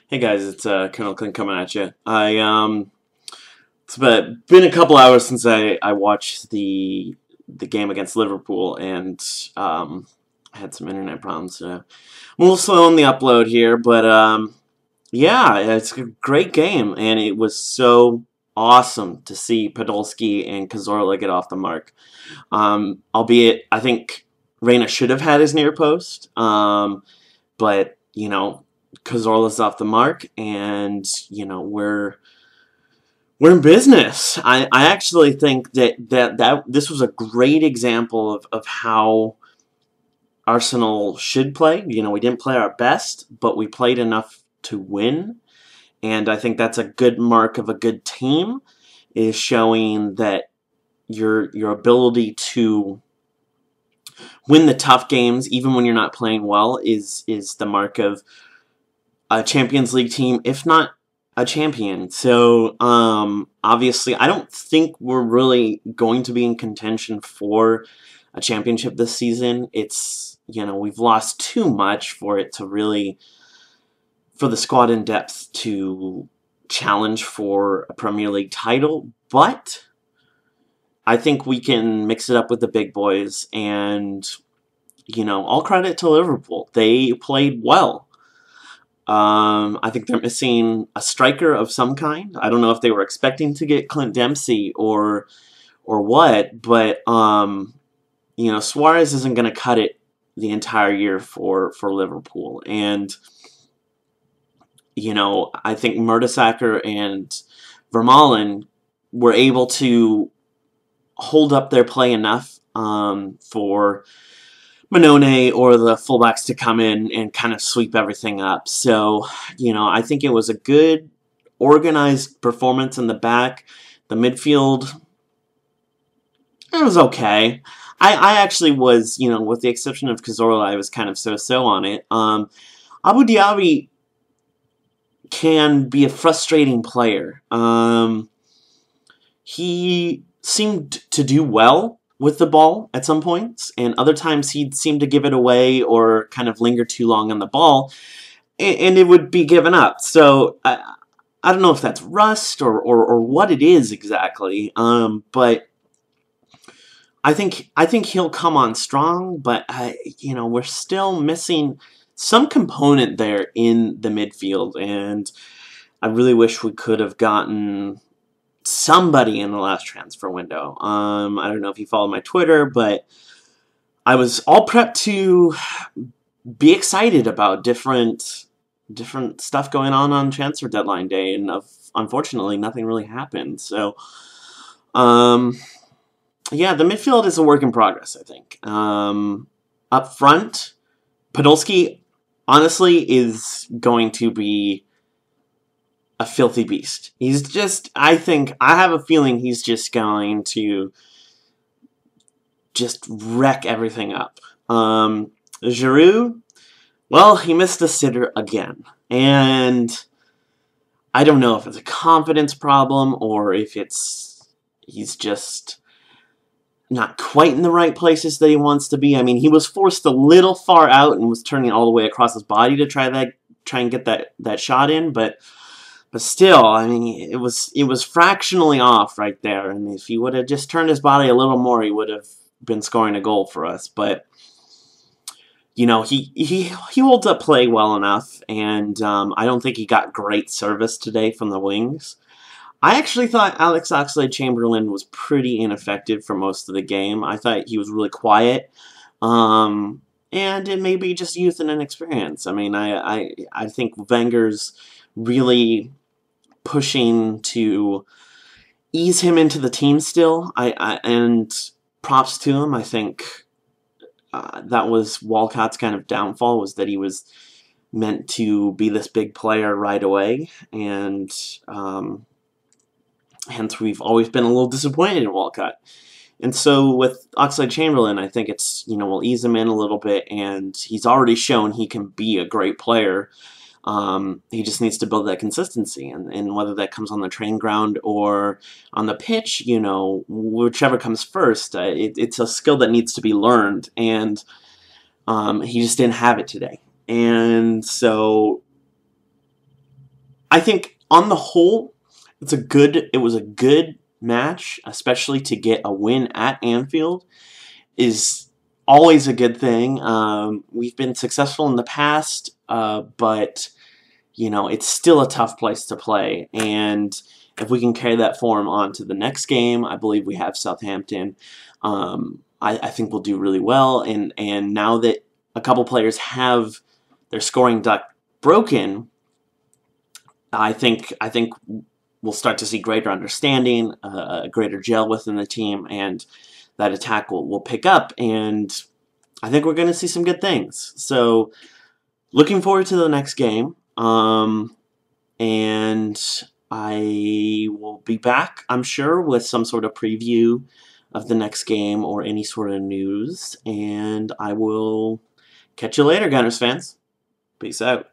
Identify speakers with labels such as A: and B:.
A: Hey guys, it's Kolonelklink coming at you. It's been a couple hours since I watched the game against Liverpool, and I had some internet problems. I'm a little slow on the upload here, but yeah, it's a great game, and it was so awesome to see Podolski and Cazorla get off the mark. Albeit, I think Reina should have had his near post, but Cazorla's off the mark, and we're in business. I actually think that this was a great example of how Arsenal should play. We didn't play our best, but we played enough to win, and I think that's a good mark of a good team, is showing that your ability to win the tough games, even when you're not playing well, is the mark of a Champions League team, if not a champion. So, obviously, I don't think we're really going to be in contention for a championship this season. It's, we've lost too much for it to really, for the squad in depth to challenge for a Premier League title, but I think we can mix it up with the big boys, and, all credit to Liverpool. They played well. I think they're missing a striker of some kind. I don't know if they were expecting to get Clint Dempsey or what, but Suarez isn't going to cut it the entire year for Liverpool, and I think Mertesacker and Vermaelen were able to hold up their play enough for Manone or the fullbacks to come in and kind of sweep everything up. So, I think it was a good, organized performance in the back. The midfield, it was okay. I actually was, with the exception of Cazorla, I was kind of so-so on it. Abu Dhabi can be a frustrating player. He seemed to do well with the ball at some points, and other times he'd seem to give it away or kind of linger too long on the ball, and it would be given up. So I don't know if that's rust or what it is exactly, but I think he'll come on strong, but we're still missing some component there in the midfield, and I really wish we could have gotten somebody in the last transfer window. I don't know if you follow my Twitter, but I was all prepped to be excited about different stuff going on transfer deadline day, and unfortunately nothing really happened. So, yeah, the midfield is a work in progress, I think. Up front, Podolski, honestly, is going to be a filthy beast. He's just, I have a feeling he's just going to just wreck everything up. Giroud, well, he missed the sitter again. And I don't know if it's a confidence problem or if he's just not quite in the right places that he wants to be. I mean, he was forced a little far out and was turning all the way across his body to try and get that shot in, but still, I mean, it was fractionally off right there, and if he would have just turned his body a little more, he would have been scoring a goal for us. But he holds up play well enough, and I don't think he got great service today from the wings. I actually thought Alex Oxlade-Chamberlain was pretty ineffective for most of the game. I thought he was really quiet, and it may be just youth and inexperience. I mean, I think Wenger's really pushing to ease him into the team still. And props to him. I think that was Walcott's kind of downfall, was that he was meant to be this big player right away, and hence we've always been a little disappointed in Walcott. And so with Oxlade-Chamberlain, I think it's, we'll ease him in a little bit, and he's already shown he can be a great player. He just needs to build that consistency, and whether that comes on the training ground or on the pitch, whichever comes first, it's a skill that needs to be learned, and he just didn't have it today. And so I think on the whole, it was a good match, especially to get a win at Anfield is always a good thing. We've been successful in the past, but it's still a tough place to play. And if we can carry that form on to the next game, I believe we have Southampton. I think we'll do really well. And now that a couple players have their scoring duck broken, I think we'll start to see greater understanding, a greater gel within the team, and that attack will pick up. And I think we're going to see some good things. So, looking forward to the next game. And I will be back, I'm sure, with some sort of preview of the next game or any sort of news. And I will catch you later, Gunners fans. Peace out.